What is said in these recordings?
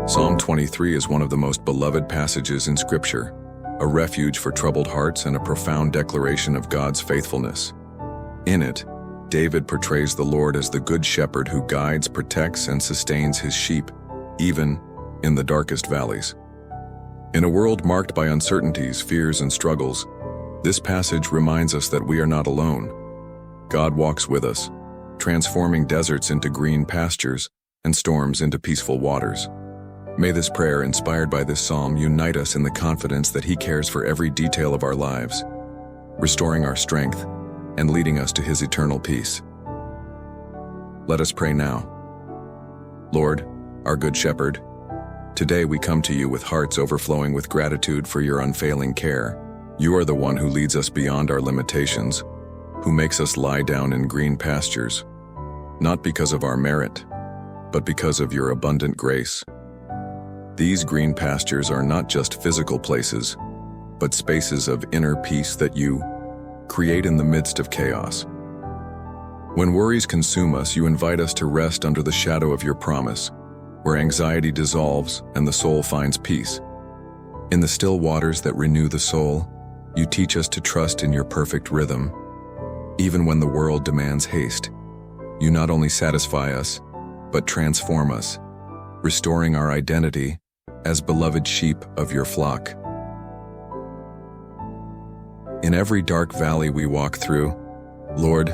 Psalm 23 is one of the most beloved passages in Scripture, a refuge for troubled hearts and a profound declaration of God's faithfulness. In it, David portrays the Lord as the good shepherd who guides, protects, and sustains his sheep, even in the darkest valleys. In a world marked by uncertainties, fears, and struggles, this passage reminds us that we are not alone. God walks with us, transforming deserts into green pastures and storms into peaceful waters. May this prayer, inspired by this psalm, unite us in the confidence that He cares for every detail of our lives, restoring our strength and leading us to His eternal peace. Let us pray now. Lord, our Good Shepherd, today we come to You with hearts overflowing with gratitude for Your unfailing care. You are the one who leads us beyond our limitations, who makes us lie down in green pastures, not because of our merit, but because of Your abundant grace. These green pastures are not just physical places, but spaces of inner peace that You create in the midst of chaos. When worries consume us, You invite us to rest under the shadow of Your promise, where anxiety dissolves and the soul finds peace. In the still waters that renew the soul, You teach us to trust in Your perfect rhythm. Even when the world demands haste, You not only satisfy us, but transform us, restoring our identity as beloved sheep of Your flock. In every dark valley we walk through, Lord,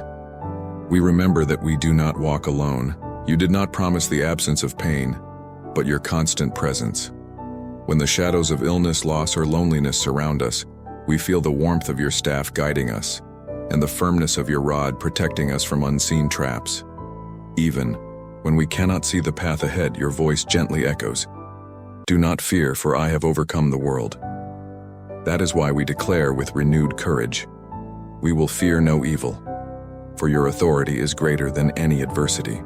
we remember that we do not walk alone. You did not promise the absence of pain, but Your constant presence. When the shadows of illness, loss, or loneliness surround us, we feel the warmth of Your staff guiding us, and the firmness of Your rod protecting us from unseen traps. Even when we cannot see the path ahead, Your voice gently echoes, "Do not fear, for I have overcome the world." That is why we declare with renewed courage, "We will fear no evil, for Your authority is greater than any adversity."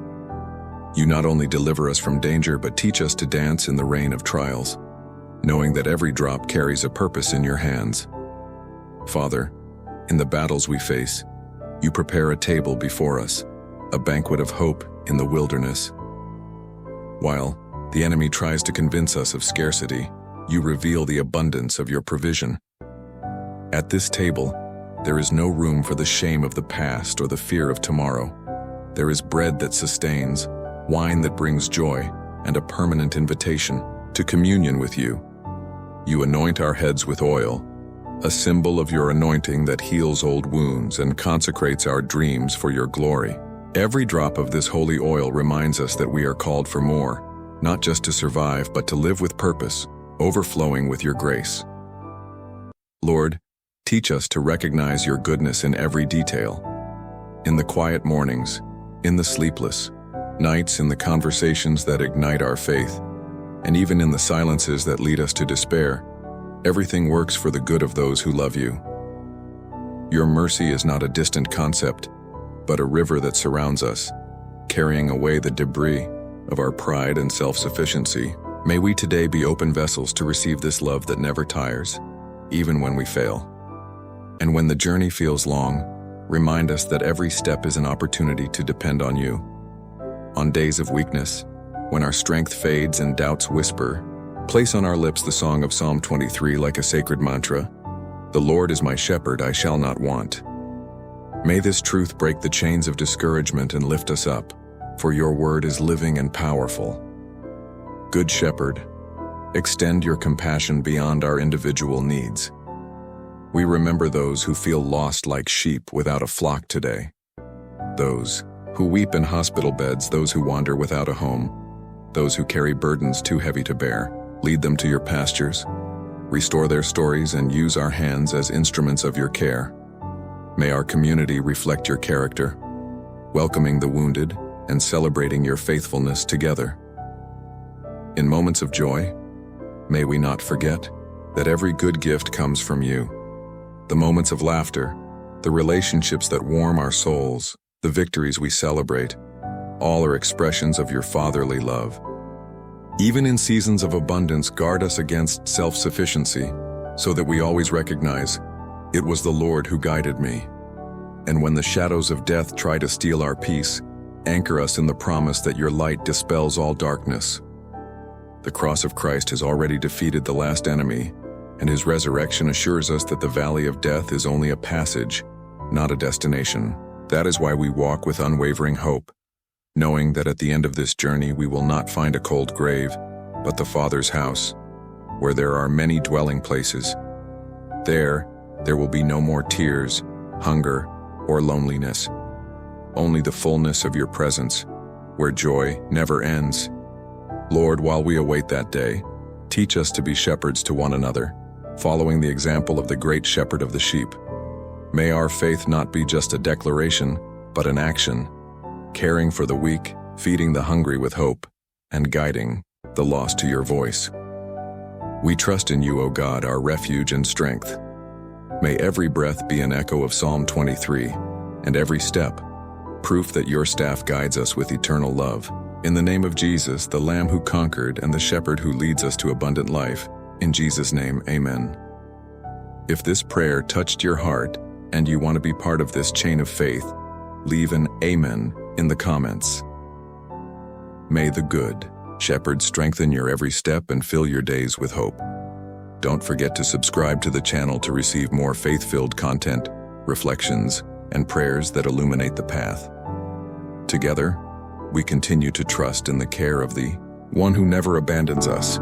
You not only deliver us from danger, but teach us to dance in the rain of trials, knowing that every drop carries a purpose in Your hands. Father, in the battles we face, You prepare a table before us, a banquet of hope in the wilderness. While the enemy tries to convince us of scarcity, You reveal the abundance of Your provision. At this table, there is no room for the shame of the past or the fear of tomorrow. There is bread that sustains, wine that brings joy, and a permanent invitation to communion with You. You anoint our heads with oil, a symbol of Your anointing that heals old wounds and consecrates our dreams for Your glory. Every drop of this holy oil reminds us that we are called for more, not just to survive, but to live with purpose, overflowing with Your grace. Lord, teach us to recognize Your goodness in every detail. In the quiet mornings, in the sleepless nights, in the conversations that ignite our faith, and even in the silences that lead us to despair, everything works for the good of those who love You. Your mercy is not a distant concept, but a river that surrounds us, carrying away the debris of our pride and self-sufficiency. May we today be open vessels to receive this love that never tires, even when we fail. And when the journey feels long, remind us that every step is an opportunity to depend on You. On days of weakness, when our strength fades and doubts whisper, place on our lips the song of Psalm 23 like a sacred mantra. "The Lord is my shepherd, I shall not want." May this truth break the chains of discouragement and lift us up, for Your word is living and powerful. Good Shepherd, extend Your compassion beyond our individual needs. We remember those who feel lost like sheep without a flock today. Those who weep in hospital beds, those who wander without a home, those who carry burdens too heavy to bear. Lead them to Your pastures, restore their stories, and use our hands as instruments of Your care. May our community reflect Your character, welcoming the wounded and celebrating Your faithfulness together. In moments of joy, may we not forget that every good gift comes from You. The moments of laughter, the relationships that warm our souls, the victories we celebrate, all are expressions of Your fatherly love. Even in seasons of abundance, guard us against self-sufficiency, so that we always recognize, "It was the Lord who guided me." And when the shadows of death try to steal our peace, anchor us in the promise that Your light dispels all darkness. The cross of Christ has already defeated the last enemy, and his resurrection assures us that the valley of death is only a passage, not a destination. That is why we walk with unwavering hope, knowing that at the end of this journey we will not find a cold grave, but the Father's house, where there are many dwelling places. There will be no more tears, hunger, or loneliness. Only the fullness of your presence, where joy never ends. Lord, while we await that day, teach us to be shepherds to one another, following the example of the great shepherd of the sheep. May our faith not be just a declaration, but an action, caring for the weak, feeding the hungry with hope, and guiding the lost to your voice. We trust in you, O God, our refuge and strength. May every breath be an echo of Psalm 23, and every step, proof that your staff guides us with eternal love. In the name of Jesus, the Lamb who conquered and the Shepherd who leads us to abundant life, in Jesus' name, amen. If this prayer touched your heart and you want to be part of this chain of faith, leave an amen in the comments. May the good Shepherd strengthen your every step and fill your days with hope. Don't forget to subscribe to the channel to receive more faith-filled content, reflections, and prayers that illuminate the path. Together, we continue to trust in the care of the one who never abandons us.